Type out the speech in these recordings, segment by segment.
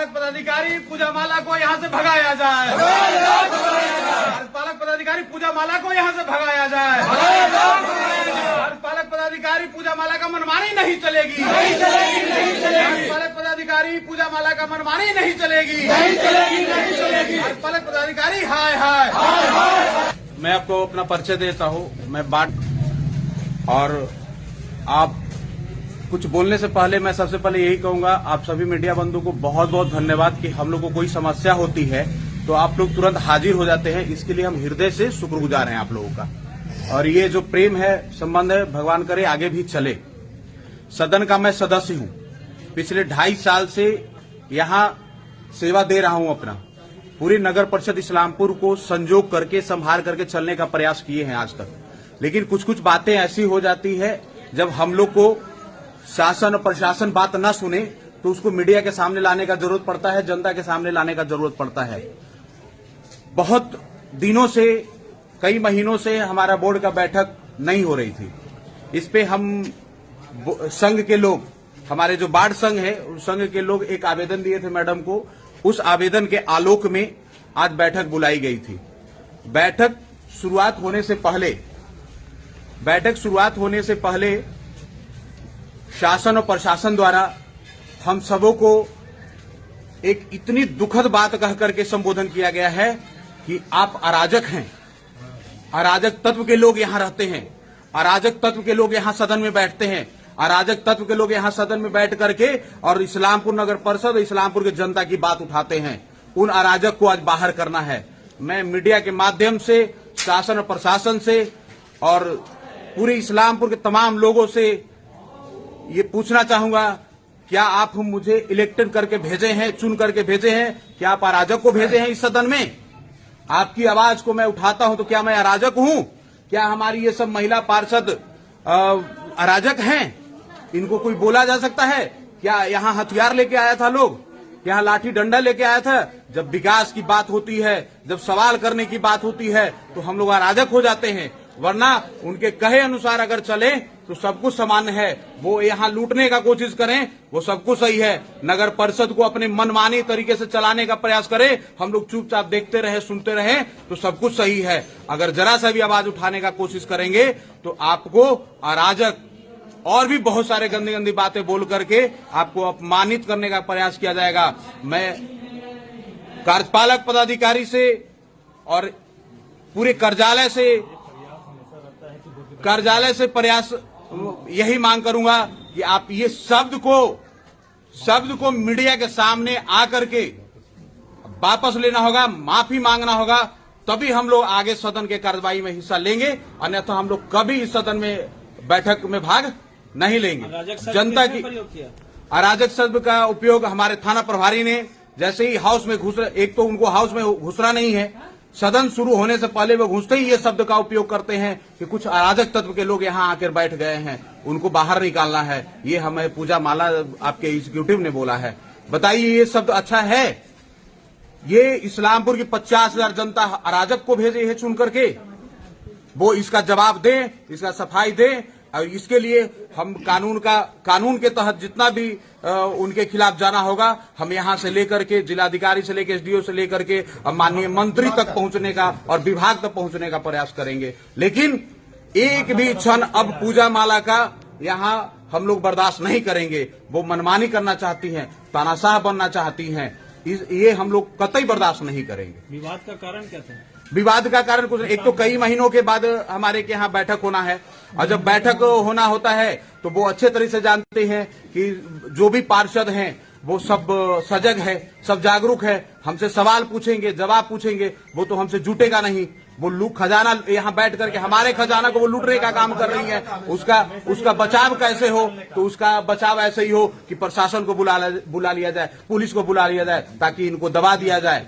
कार्यपालक पदाधिकारी पूजा माला को यहाँ से भगाया जाए। कार्यपालक पदाधिकारी पूजा माला को यहाँ से भगाया जाए। कार्यपालक पदाधिकारी पूजा माला का मनमानी नहीं चलेगी। कार्यपालक पदाधिकारी पूजा माला का मनमानी नहीं चलेगी। कार्यपालक पदाधिकारी हाय हाय। मैं आपको अपना परिचय देता हूँ। मैं बाट और आप कुछ बोलने से पहले मैं सबसे पहले यही कहूंगा, आप सभी मीडिया बंधु को बहुत बहुत धन्यवाद कि हम लोग को कोई समस्या होती है तो आप लोग तुरंत हाजिर हो जाते हैं। इसके लिए हम हृदय से शुक्रगुजार हैं आप लोगों का। और ये जो प्रेम है, संबंध है, भगवान करे आगे भी चले। सदन का मैं सदस्य हूं, पिछले 2.5 साल से यहाँ सेवा दे रहा हूं अपना। पूरी नगर परिषद इस्लामपुर को संजोग करके संभाल करके चलने का प्रयास किए हैं आज तक। लेकिन कुछ कुछ बातें ऐसी हो जाती है जब हम लोग को शासन और प्रशासन बात न सुने तो उसको मीडिया के सामने लाने का जरूरत पड़ता है, जनता के सामने लाने का जरूरत पड़ता है। बहुत दिनों से, कई महीनों से हमारा बोर्ड का बैठक नहीं हो रही थी। इस पे हम संघ के लोग, हमारे जो बाढ़ संघ है उस संघ के लोग एक आवेदन दिए थे मैडम को। उस आवेदन के आलोक में आज बैठक बुलाई गई थी। बैठक शुरुआत होने से पहले शासन और प्रशासन द्वारा हम सबों को एक इतनी दुखद बात कह करके संबोधन किया गया है कि आप अराजक हैं। अराजक तत्व के लोग यहां रहते हैं, अराजक तत्व के लोग यहां सदन में बैठते हैं, अराजक तत्व के लोग यहां सदन में बैठ करके और इस्लामपुर नगर परिषद, इस्लामपुर की जनता की बात उठाते हैं। उन अराजक को आज बाहर करना है। मैं मीडिया के माध्यम से शासन और प्रशासन से और पूरे इस्लामपुर के तमाम लोगों से ये पूछना चाहूंगा, क्या आप मुझे इलेक्टेड करके भेजे हैं, चुन करके भेजे हैं? क्या आप अराजक को भेजे हैं इस सदन में? आपकी आवाज को मैं उठाता हूं तो क्या मैं अराजक हूं? क्या हमारी ये सब महिला पार्षद अराजक हैं? इनको कोई बोला जा सकता है? क्या यहाँ हथियार लेके आया था लोग? यहाँ लाठी डंडा लेके आया था? जब विकास की बात होती है, जब सवाल करने की बात होती है तो हम लोग अराजक हो जाते हैं। वरना उनके कहे अनुसार अगर चले तो सब कुछ सामान्य है। वो यहाँ लूटने का कोशिश करें, वो सब कुछ सही है। नगर परिषद को अपने मनमानी तरीके से चलाने का प्रयास करें, हम लोग चुपचाप देखते रहे, सुनते रहे तो सब कुछ सही है। अगर जरा सा भी आवाज उठाने का कोशिश करेंगे तो आपको अराजक और भी बहुत सारे गंदी गंदी बातें बोल करके आपको अपमानित करने का प्रयास किया जाएगा। मैं कार्यपालक पदाधिकारी से और पूरे कार्यालय से प्रयास यही मांग करूंगा कि आप ये शब्द को मीडिया के सामने आकर के वापस लेना होगा, माफी मांगना होगा, तभी हम लोग आगे सदन के कार्रवाई में हिस्सा लेंगे। अन्यथा हम लोग कभी इस सदन में बैठक में भाग नहीं लेंगे। जनता की अराजक शब्द का उपयोग हमारे थाना प्रभारी ने जैसे ही हाउस में घुस, एक तो उनको हाउस में घुसना नहीं है, सदन शुरू होने से पहले वो घुसते ही ये शब्द का उपयोग करते हैं कि कुछ अराजक तत्व के लोग यहाँ आकर बैठ गए हैं, उनको बाहर निकालना है। ये हमें पूजा माला आपके एग्जीक्यूटिव ने बोला है। बताइए ये शब्द अच्छा है? ये इस्लामपुर की 50,000 जनता अराजक को भेजे है चुन करके। वो इसका जवाब दे, इसका सफाई दे। और इसके लिए हम कानून के तहत जितना भी उनके खिलाफ जाना होगा, हम यहाँ से लेकर के जिलाधिकारी से लेकर एसडीओ से लेकर के माननीय मंत्री तक पहुंचने का और विभाग तक पहुंचने का प्रयास करेंगे। लेकिन एक भी क्षण अब पूजा माला का यहाँ हम लोग बर्दाश्त नहीं करेंगे। वो मनमानी करना चाहती हैं, तानाशाह बनना चाहती हैं, ये हम लोग कतई बर्दाश्त नहीं करेंगे। विवाद का कारण क्या था? विवाद का कारण कुछ, एक तो कई महीनों के बाद हमारे के यहाँ बैठक होना है और जब बैठक होना होता है तो वो अच्छे तरह से जानते हैं कि जो भी पार्षद हैं वो सब सजग है, सब जागरूक है। हमसे सवाल पूछेंगे, जवाब पूछेंगे, वो तो हमसे जुटेगा नहीं। वो खजाना यहाँ बैठ करके हमारे खजाना को वो लूटने का काम कर रही है। उसका बचाव कैसे हो? तो उसका बचाव ऐसे ही हो कि प्रशासन को बुला लिया जाए, पुलिस को बुला लिया जाए ताकि इनको दबा दिया जाए।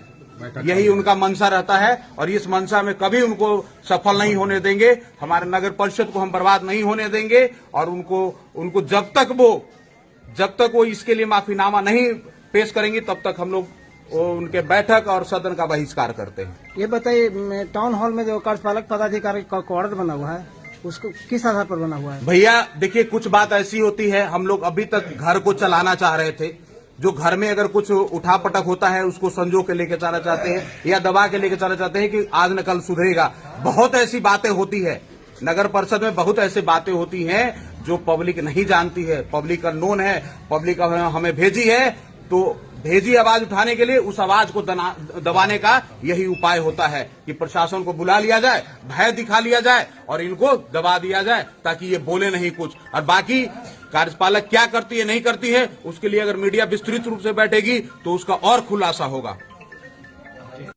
यही उनका मंशा रहता है और इस मंशा में कभी उनको सफल नहीं होने देंगे। हमारे नगर परिषद को हम बर्बाद नहीं होने देंगे और उनको जब तक वो इसके लिए माफीनामा नहीं पेश करेंगे तब तक हम लोग उनके बैठक और सदन का बहिष्कार करते हैं। ये बताइए, टाउन हॉल में जो कार्यपालक पदाधिकारी का क्वार्टर बना हुआ है उसको किस आधार पर बना हुआ है? भैया देखिए, कुछ बात ऐसी होती है, हम लोग अभी तक घर को चलाना चाह रहे थे, जो घर में अगर कुछ उठापटक होता है उसको संजो के लेके जाना चाहते हैं या दबा के लेके जाना चाहते हैं कि आज न कल सुधरेगा। बहुत ऐसी बातें होती है नगर परिषद में, बहुत ऐसी बातें होती हैं जो पब्लिक नहीं जानती है, पब्लिक अननोन है, पब्लिक हमें भेजी है, तो भेजी आवाज उठाने के लिए उस आवाज को दबाने का यही उपाय होता है कि प्रशासन को बुला लिया जाए, भय दिखा लिया जाए और इनको दबा दिया जाए ताकि ये बोले नहीं कुछ। और बाकी कार्यपालक क्या करती है नहीं करती है उसके लिए अगर मीडिया विस्तृत रूप से बैठेगी तो उसका और खुलासा होगा।